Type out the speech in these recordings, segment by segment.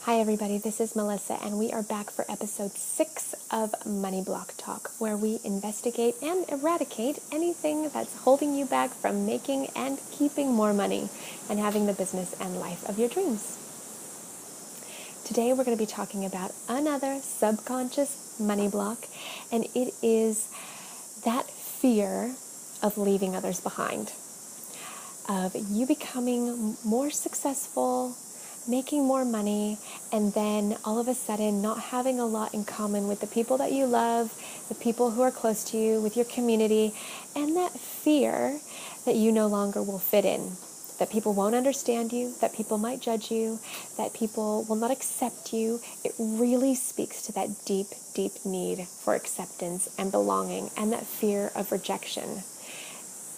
Hi everybody, this is Melissa and we are back for episode 6 of Money Block Talk, where we investigate and eradicate anything that's holding you back from making and keeping more money and having the business and life of your dreams. Today we're going to be talking about another subconscious money block, and it is that fear of leaving others behind, of you becoming more successful, making more money, and then all of a sudden not having a lot in common with the people that you love, the people who are close to you, with your community, and that fear that you no longer will fit in, that people won't understand you, that people might judge you, that people will not accept you. It really speaks to that deep, deep need for acceptance and belonging, and that fear of rejection.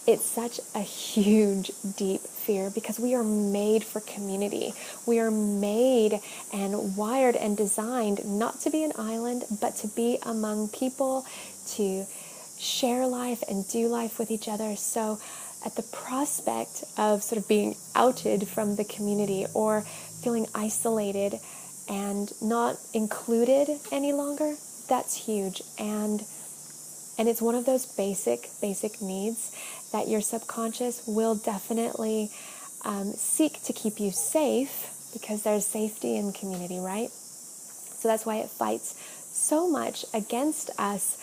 It's such a huge, deep fear because we are made for community. We are made and wired and designed not to be an island, but to be among people, to share life and do life with each other. So at the prospect of sort of being outed from the community or feeling isolated and not included any longer, that's huge. And it's one of those basic needs that your subconscious will definitely seek to keep you safe, because there's safety in community, right? So that's why it fights so much against us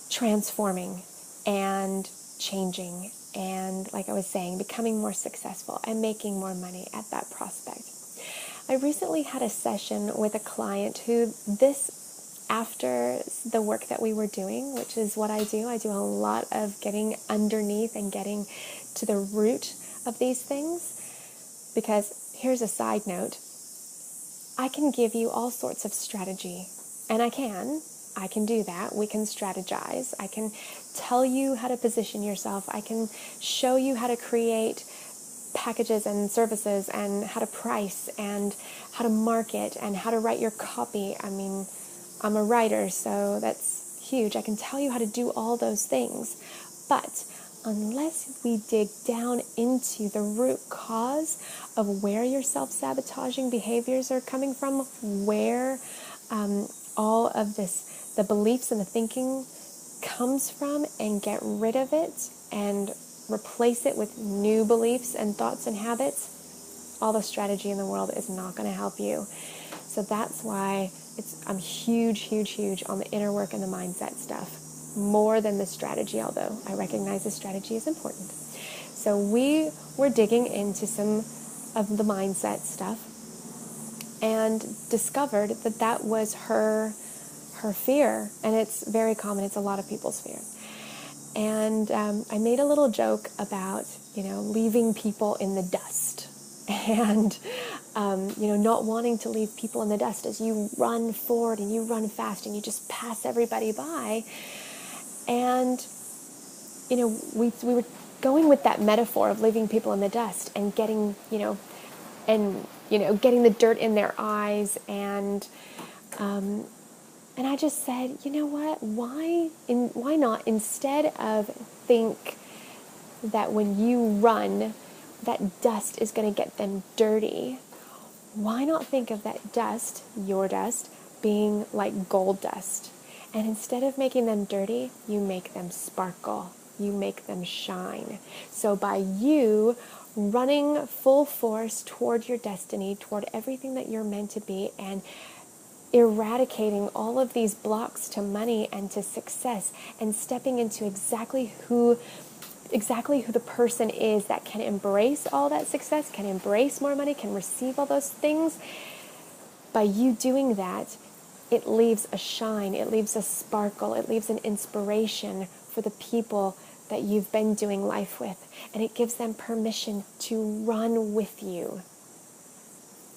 transforming and changing and, like I was saying, becoming more successful and making more money at that prospect. I recently had a session with a client who after the work that we were doing, which is what I do a lot of getting underneath and getting to the root of these things. Because here's a side note, I can give you all sorts of strategy, and I can do that. We can strategize. I can tell you how to position yourself. I can show you how to create packages and services and how to price and how to market and how to write your copy. I mean, I'm a writer, so that's huge. I can tell you how to do all those things. But unless we dig down into the root cause of where your self-sabotaging behaviors are coming from, where all of the beliefs and the thinking comes from, and get rid of it and replace it with new beliefs and thoughts and habits, all the strategy in the world is not going to help you. So that's why I'm huge on the inner work and the mindset stuff, more than the strategy, although I recognize the strategy is important. So we were digging into some of the mindset stuff and discovered that was her fear, and it's very common. It's a lot of people's fear. And I made a little joke about, leaving people in the dust. And, not wanting to leave people in the dust as you run forward and you run fast and you just pass everybody by. And, we were going with that metaphor of leaving people in the dust and getting, getting the dirt in their eyes. And I just said, you know what, why not, instead of think that when you run, that dust is going to get them dirty, why not think of that dust, your dust, being like gold dust? And instead of making them dirty, you make them sparkle. You make them shine. So by you running full force toward your destiny, toward everything that you're meant to be, and eradicating all of these blocks to money and to success, and stepping into exactly who the person is that can embrace all that success, can embrace more money, can receive all those things. By you doing that, it leaves a shine, it leaves a sparkle, it leaves an inspiration for the people that you've been doing life with, and it gives them permission to run with you.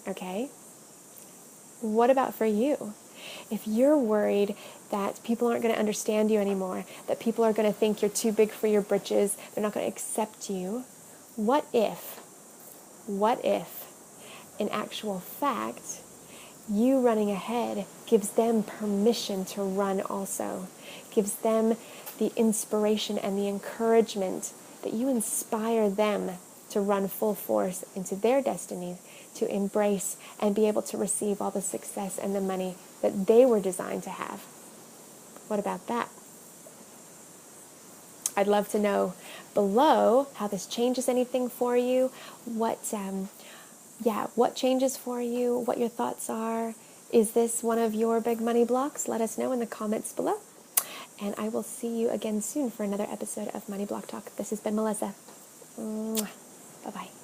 Okay? What about for you? If you're worried that people aren't going to understand you anymore, that people are going to think you're too big for your britches, they're not going to accept you, what if, in actual fact, you running ahead gives them permission to run also, gives them the inspiration and the encouragement that you inspire them to run full force into their destiny, to embrace and be able to receive all the success and the money that they were designed to have. What about that? I'd love to know below how this changes anything for you, what changes for you, what your thoughts are. Is this one of your big money blocks? Let us know in the comments below. And I will see you again soon for another episode of Money Block Talk. This has been Melissa. Bye-bye.